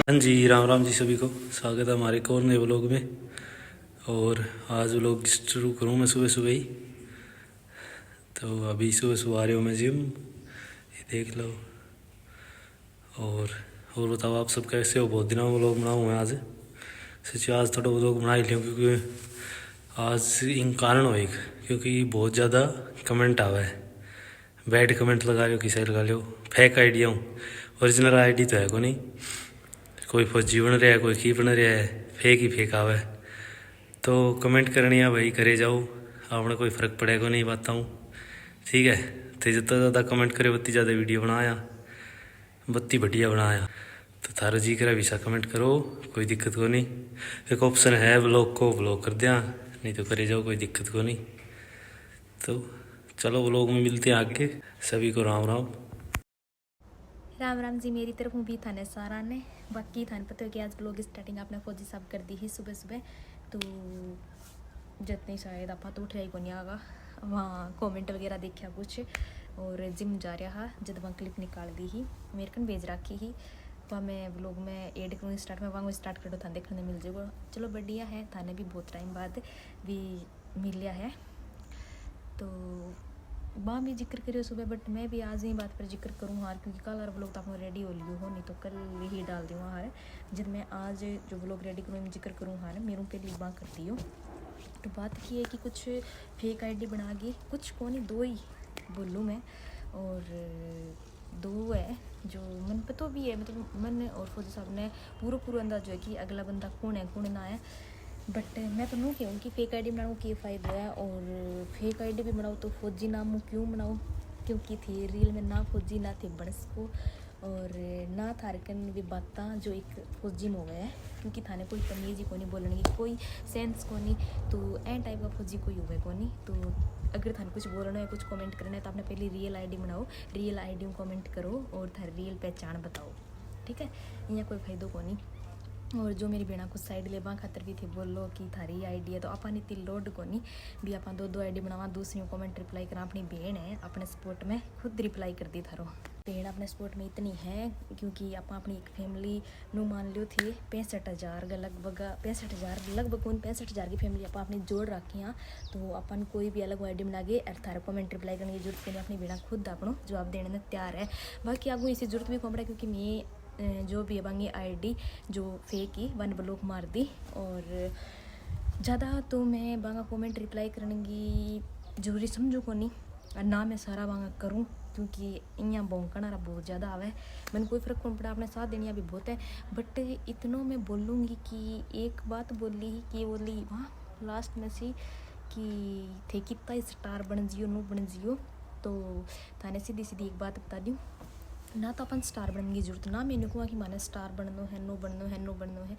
हाँ जी, राम राम जी सभी को। स्वागत है हमारे एक और नए व्लॉग में। और आज व्लॉग शुरू करूँ मैं सुबह सुबह ही। तो अभी सुबह सुबह आ रहे हो मैं जिम, ये देख लो। और बताओ आप सब कैसे हो। बहुत दिनों में व्लॉग बनाऊँ मैं आज। सोचिए आज थोड़ा व्लॉग बना ही लिया, क्योंकि आज इन कारण हो एक, क्योंकि बहुत ज़्यादा कमेंट आवा है। बैड कमेंट लगा लो, किसी लगा लो, फेक आइडिया हूँ। ओरिजिनल आईडी तो है को नहीं। कोई फौजी बन रहा है, कोई की बन रहा है, फेक ही फेक आवे। तो कमेंट करनी है भाई, करे जाओ, आपने कोई फ़र्क पड़ेगा नहीं बताता हूँ, ठीक है। तो जितना ज़्यादा कमेंट करे उतनी ज़्यादा वीडियो बनाया, बत्ती बढ़िया बनाया। तो थारा जी करा विसा कमेंट करो, कोई दिक्कत को नहीं। एक ऑप्शन है ब्लॉग को, ब्लॉग कर दिया, नहीं तो करे जाओ, कोई दिक्कत को नहीं। तो चलो व्लॉग में मिलते हैं आगे। सभी को राम राम। राम राम जी मेरी तरफ भी थाने सारा ने। बाकी थाने पता हो कि आज ब्लॉग स्टार्टिंग आपने फौजी साहब कर दी ही सुबह सुबह। तो जितने शायद आप तो उठ रही को नहीं आगा, वहाँ कमेंट वगैरह देखा कुछ, और जिम जा रहा जब वहाँ क्लिप निकाल दी ही मेरे कन भेज रखी ही। वहाँ मैं ब्लॉग में एड करूँ स्टार्ट में, वहाँ स्टार्ट कर दो, थाने देखने मिल जाएगा। चलो बढ़िया है, थाने भी बहुत टाइम बाद भी मिलिया है। तो वहाँ भी जिक्र करियो सुबह, बट मैं भी आज ही बात पर जिक्र करूँ हार, क्योंकि कल हर ब्लॉग तो आपने रेडी हो लियो हो, नहीं तो कल ही डाल दूँ हार। जब मैं आज जो ब्लॉग रेडी करूँ मैं जिक्र करूँ हार, मेरों के लिए बात कर दियो। तो बात की है कि कुछ फेक आईडी बना के, कुछ को नहीं, दो ही बोलूँ मैं। और दो है जो मन पता भी है, मतलब मन और फौजी साहब ने पूरा अंदाज है कि अगला बंदा कौन है कौन ना है। बट मैं तो नहीं कहूँ कि फेक आईडी बनाऊँ कि फ़ायदा है। और फेक आईडी भी बनाओ तो फौजी नाम क्यों बनाओ, क्योंकि थी रियल में ना फौजी ना थे बड़स को, और ना थारकन भी बाता जो एक फौजी में हो गया है। क्योंकि थाने कोई तमीज़ ही को नहीं, बोलने की कोई सेंस को नहीं, तो एन टाइप का फौजी कोई हुआ को नहीं। तो अगर थाने कुछ बोलना है, कुछ कमेंट करना है, तो आपने पहले रियल आईडी बनाओ, रियल आईडी में कमेंट करो और थार रियल पहचान बताओ, ठीक है। यहाँ कोई फायदो को नहीं। और जो मेरी बेड़ा कुछ साइड ले बा खातर भी थे बोलो कि थारी आईडी है, तो अपन इतनी लोड को नहीं भी अपन दो आईडी बनावा, दूसरी कमेंट रिप्लाई करा। अपनी बहन है अपने सपोर्ट में खुद रिप्लाई कर दी थारो। बहन अपने सपोर्ट में इतनी है क्योंकि आप अपनी एक फैमिली नु मान लियो थे 65,000 लगभग, 65,000 लगभग कौन 65,000 की फैमिली आप अपनी जोड़ रखी हाँ। तो अपन कोई भी अलग आईडी बना के थारा कमेंट रिप्लाई करने की जरूरत नहीं, अपनी बेड़ा खुद अपनो जवाब देने में तैयार है। बाकी आपको इसी जरूरत भी कम पड़ा, क्योंकि मैं जो भी है बांगी आईडी जो फेक ही वन ब्लॉक मार दी। और ज़्यादा तो मैं बांगा कमेंट रिप्लाई करने की जरूरी समझो को नहीं, और ना मैं सारा बांगा करूँ, क्योंकि यहाँ भौंकना बहुत ज़्यादा आवा है। मैंने कोई फ़र्क कौन पड़ा, अपने साथ देनिया भी बहुत है। बट इतनों मैं बोलूँगी कि एक बात बोली ही कि बोली वहाँ लास्ट में सी कि थे कितना स्टार बन जियो नू बन जियो। तो थाने सीधी सीधी एक बात बता दूँ, ना तो अपन स्टार बनने की जरूरत, ना मैंने कहा कि माने स्टार बनना है, नो बनना है।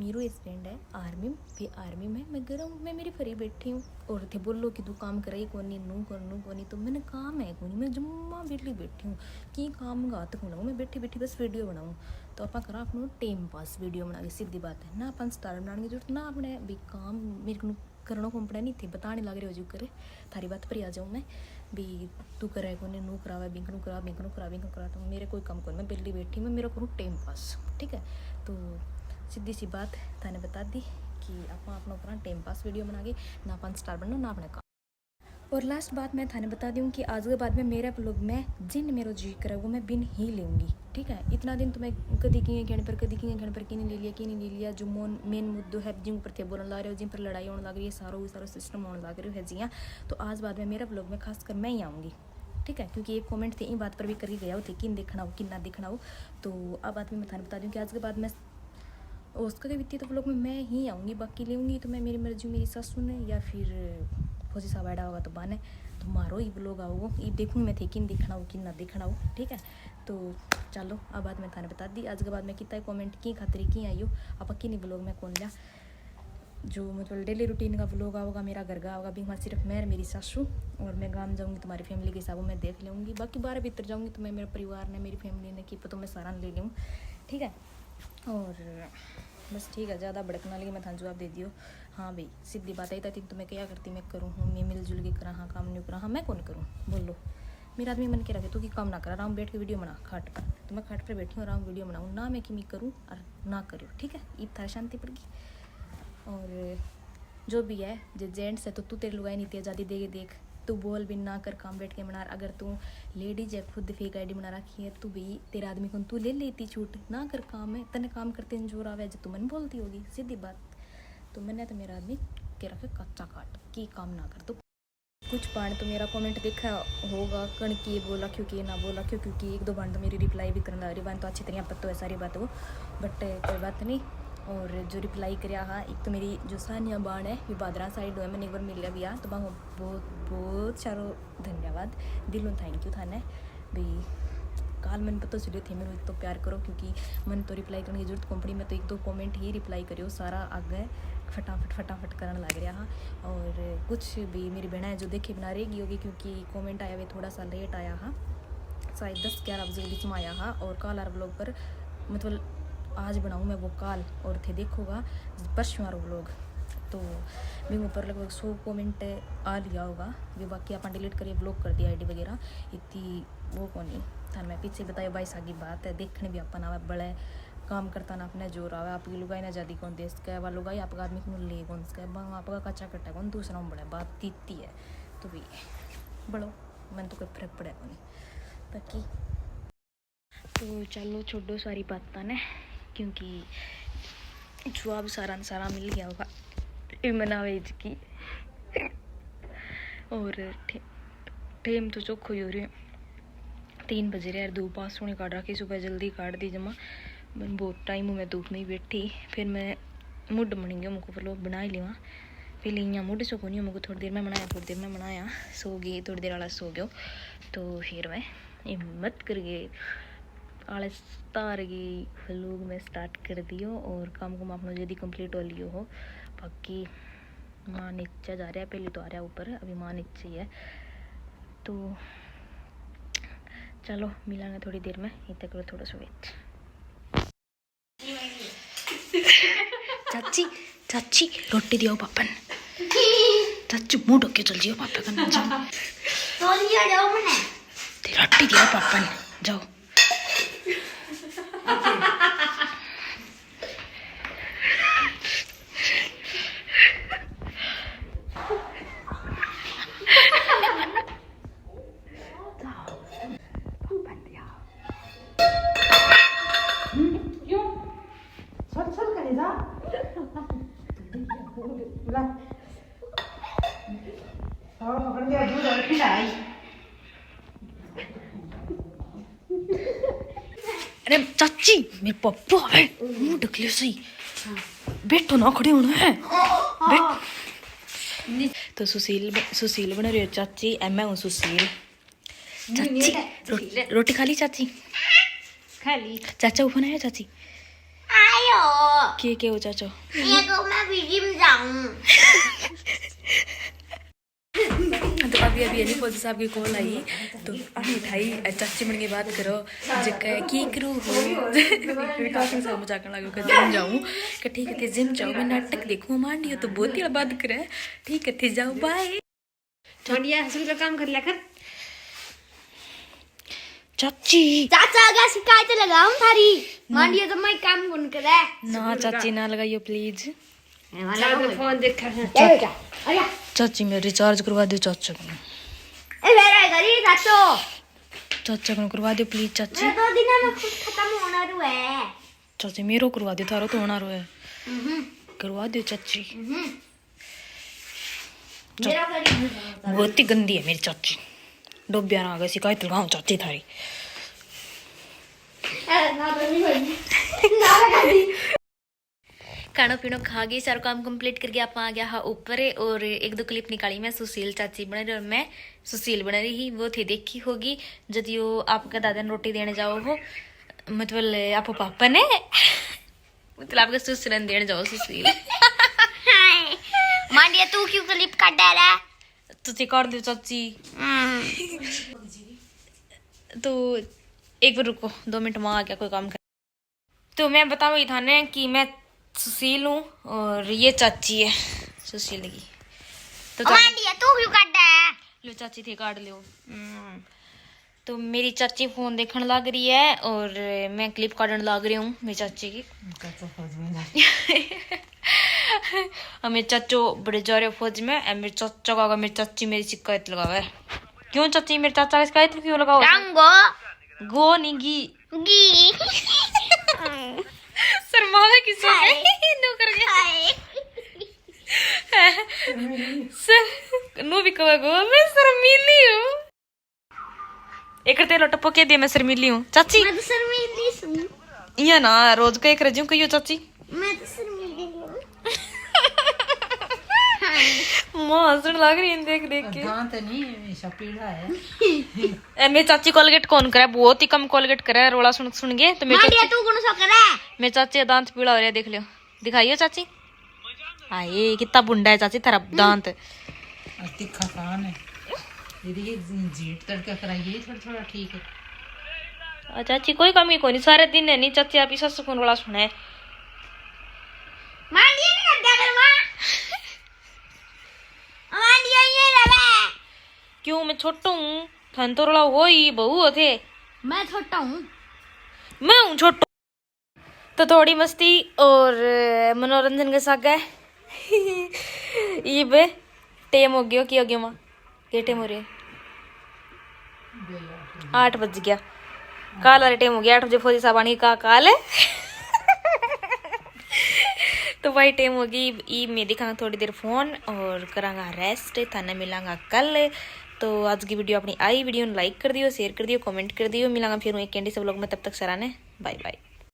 मेरो एक फ्रेंड है आर्मी भी, आर्मी में मैं गरम मैं मेरी फ्री बैठी हूँ, और थे बोलो कि तू काम करे कोनी नू कोनी, तो मैंने काम है कोनी, मैं जम्मा बेटली बैठी हूँ कि काम गा तक बनाऊँ, मैं बैठी बस वीडियो बनाऊँ। तो आप करा अपना टाइम पास वीडियो बना के, सीधी बात है। ना अपन स्टार बनाने की जरूरत, ना अपने भी काम मेरे को करना को पड़ा नहीं थे, बताने लग रहे हो जो करे। थारी बात पर आ जाऊँ मैं भी, तू करे को नहीं नू करावा बिंक नू करा, तो मेरे कोई काम को मैं बिल्ली बैठी मैं मेरा करूँ टाइम पास, ठीक है। तो सीधी सी बात थाने बता दी कि आप अपना करा टाइम पास वीडियो बना के, ना अपन स्टार बनना ना अपने काम। और लास्ट बात मैं थाने बता दूँ कि आज के बाद में मेरे ब्लॉग में जिन मेरा जी करे वो मैं बिन ही लेंगी, ठीक है। इतना दिन तो मैं कभी किए कहने पर कभी किए कहने पर कि नहीं ले लिया जो मेन मुद्दों है जिन पर थे बोलने लग रहे हो, जिन पर लड़ाई होने लग रही है, सारा सिस्टम होने लग रही है जियाँ। तो आज बाद में मेरा ब्लॉग में खासकर मैं ही आऊँगी, ठीक है। क्योंकि एक कमेंट थे इन बात पर भी कर गया हो थे कि देखना हो कि ना देखना हो। तो अब बात में मैं थाने बता दूँ कि आज के बाद मैं उसका के वित्तीय तो ब्लॉग में मैं ही आऊँगी, बाकी लेऊँगी तो मैं मेरी मर्जी मेरी सासू ने या फिर फौजी साहब आड़ा होगा तो बाने, तो मारो ये ब्लॉग आओ ये देखूँ मैं थे कि देखना हो कि ना देखना हो, ठीक है। तो चलो अब बात मैं थाने बता दी। आज के बाद मैं कितना कमेंट की खातरी की आई हो आप कि नहीं ब्लॉग में कौन लिया, जो मतलब डेली रूटीन का ब्लॉग आओगा, मेरा घर का आओगा भी, वहाँ सिर्फ मैं मेरी सासू, और मैं गाँव जाऊँगी तुम्हारी फैमिली के हिसाब मैं देख लूँगी। बाकी बाहर भीतर जाऊँगी तो मैं मेरे परिवार ने मेरी फैमिली ने कि तो मैं सारा ले लूँ, ठीक है। और बस ठीक है, ज़्यादा भड़कना लगी मैं थान जवाब दे दियो। हाँ भाई सीधी बात आई था तो मैं क्या करती, मैं करूँ हूँ मैं मिलजुल के करा, हाँ काम नहीं करा, हाँ मैं कौन करूँ बोलो। मेरा आदमी मन के रखे तू की काम ना कर, आराम बैठ के वीडियो बना खाट पर। तो मैं खाट पर बैठी हूँ, आराम वीडियो बनाऊँ ना, मैं कि करूँ और ना करूँ, ठीक है। ईद थारा शांति पड़ गई। और जो भी है जो जेंट्स है तो तू तेरे लुगाई नीति आज़ादी दे देख, तू बोल भी ना कर, काम बैठ के बना। अगर तू लेडीज है खुद फेक आईडी बना रखी है, तू भी तेरा आदमी को तू ले लेती छूट ना कर काम है, तने काम करते जोर आवे जो तू मन बोलती होगी, सीधी बात। तो मैंने तो मेरा आदमी के रखे कच्चा काट की काम ना कर। तो कुछ बाण तो मेरा कमेंट देखा होगा कण की बोला क्योंकि ना बोला क्योंकि एक दो बाण तो मेरी रिप्लाई भी करना रही बाण तो अच्छी तरह पता है सारी बात हो, बट कोई बात नहीं। और जो रिप्लाई कर एक तो मेरी जो सानिया बाण है ये बादरा साइड है, मैंने एक बार मिल लिया भी आ, तो बहुत बहुत बहुत सारो धन्यवाद, दिलों थैंक यू थाने भाई। काल मन पता चलियो थे मेरे एक तो प्यार करो, क्योंकि मन तो रिप्लाई करने की जरूरत कंपनी में तो एक दो कमेंट ही रिप्लाई करियो, सारा आगे फटाफट करने लग रहा हाँ। और कुछ भी मेरी बहना है जो देखे बिना रहेगी होगी, क्योंकि कमेंट आया वे थोड़ा सा लेट आया हाँ, शायद 10-11 बजे के बीच में आया हाँ। और काल आर ब्लॉग पर मतलब आज बनाऊँ मैं वो काल, और थे देखोगा परसों आरो ब्लॉग, तो मेरे ऊपर लगभग 100 कमेंट आ लिया होगा। वे बाकी अपन डिलीट करिए, ब्लॉक कर दिया आईडी वगैरह, इतनी वो कौन नहीं था। मैं पीछे बताया भाई सागी बात है, देखने भी अपन आवे बड़े काम करता ना अपने जोर आवे, आपकी लुगाई ना जाती कौन देश का है, लुगाई आपका आदमी को ले कौन सा है, आपका कच्चा कट्टा कौन दूसरा में बड़ा बात तीती है। तो भी बड़ो मन तो कोई फर्क पड़े को नहीं बाकी। तो चलो छोड़ो सारी बात ने, क्योंकि जवाब सारा मिल गया होगा मनावेज की। और टाइम तो चौखो ही हो रही है, 3 बज रहे यार, धूप आस सोनी काट रखी, सुबह जल्दी काट दी जमा। मैं बहुत टाइम मैं धूप में ही बैठी, फिर मैं मुड बनी गया मुझको पर लोग बना ही लिया, पहले यहाँ मुड सो को नहीं मुझको थोड़ी देर में बनाया, सो गई थोड़ी देर आला सो गयो। तो फिर मैं हिम्मत कर गए आलस तार गई लोग में स्टार्ट कर दियो, और काम को अपना यदि कंप्लीट हो लियो हो। बाकी माँ नीचे जा रहा है, पहले तो आ रहा है ऊपर, अभी माँ नीचे ही है। तो चलो मिलांगे थोड़ी देर में, इतना करो थोड़ा सा वेट। चाची रोटी दियो पापन, चाचू मुंह ढोके चल जियो पापा का ना जाओ, तो लिया जाओ मैंने ते रोटी दियो पापन जाओ। अरे चाची मेरे पप्पा है मुंह ढक लियो सही, बैठो ना खड़े होना है बैठ। तो सुशील बना रही हो चाची, मैं हूँ सुशील। चाची रोटी खा ली चाची? खा ली। चाचा उफन है चाची? आयो के हो चाचा? ये तो मैं भी जिम जाऊं। तो अभी अली फौजी साहब की कॉल आई, तो मिठाई चाची बन के बात करो जगह की करो हो विकास सिंह साहब मजाक लगे कि जिम जाऊँ कि ठीक है थे जिम जाओ, मैं नाटक देखूँ मान लियो तो बहुत ही बात करे, ठीक है थे जाओ बाय। छोड़िया हंसुल का काम कर लिया कर। चाची चाचा आगे शिकायत लगाऊं थारी, मान लिया तो मैं काम कौन करे ना चाची ना लगाइयो प्लीज। फोन देखा है चाची मैं रिचार्ज करवा दो चाचा को, ए मेरा गरी चाचा को करवा दो प्लीज चाची। 2 दिन में खत्म होना रू है चाची मेरो करवा दो, थारो तो होना रो है करवा दो चाची। मेरा गरी बहुत ही गंदी है मेरी चाची, डोबिया ना आ गई शिकायत लगाऊं चाची थारी। ना तो नहीं होगी ना लगा खाना पीना खा गई, सारा काम कंप्लीट करके आप आ गया हाँ ऊपर। और 1-2 क्लिप निकाली मैं, सुशील चाची बना रही और मैं सुशील बना रही ही, वो थे देखी होगी जब यो आपका दादा ने रोटी देने जाओ हो, मतलब आप पापा ने मतलब आपका सुशील देने जाओ सुशील। मान लिया तू क्यों क्लिप काट रहा है, तुझे काट दो चाची। तो एक बार रुको 2 मिनट में आ गया कोई काम कर। तो मैं बताऊँ थाने कि मैं सुशील हूँ और ये चाची है सुशील की। तो मान लिया तू क्यों काट रहा है, लो चाची थे काट लो। तो मेरी चाची फोन देखने लग रही है और मैं क्लिप काटने लग रही हूँ मेरी चाची की। और मेरे चाचो बड़े जा रहे फौज में। मेरे चाचा का मेरी चाची मेरी शिकायत लगावे। क्यों चाची मेरे चाचा की शिकायत क्यों लगाओ? गो नहीं गी गी शर्मावे किसको नो कर गया नो भी कहो गो मैं शर्मीली हूँ। एक तेल टप्पो के दे मैं शर्मीली हूँ चाची। मैं तो शर्मीली हूँ। ये ना रोज का एक रजू कहियो चाची। मैं तो शर्मीली हूँ। मां हंसने लग रही है देख देख के। दांत नहीं हमेशा पीड़ा है। मेरी चाची कोलगेट कौन करे? बहुत ही कम कोलगेट करे। रोला सुन सुन के तो मेरी मांडिया चाची तू कौन सा करे? मेरी चाची का दांत पीला हो रहा है देख लियो। दिखाइयो चाची। हाय कितना बुंडा है चाची तेरा दांत। तीखा खान है यदि जीट तड़का कराइए थोड़ा थोड़ा ठीक है। चाची कोई कमी कोई नहीं सारे दिन है नहीं चाची आप इसा सुकून रोला सुने। मांडिया नहीं करता कर मां। मांडिया ये रहा। क्यों मैं छोटू हूँ? थन तो रोला हो ही बहू थे। मैं छोटा हूँ। मैं हूँ छोटू। तो थोड़ी मस्ती और मनोरंजन के साथ गए। ये बे टेम हो गया की हो गया माँ के टेम हो रही है 8 बज गया। काल वाले टेम हो गया 8 बजे फौजी साहब आने का काल है। तो भाई टेम होगी ई मैं दिखाऊंगा थोड़ी देर फोन और करांगा रेस्ट। थाने मिलांगा कल। तो आज की वीडियो अपनी आई वीडियो लाइक कर दियो शेयर कर दियो कमेंट कर दियो। मिलांगा फिर एक कैंडी से व्लॉग में तब तक सराहने बाय बाय।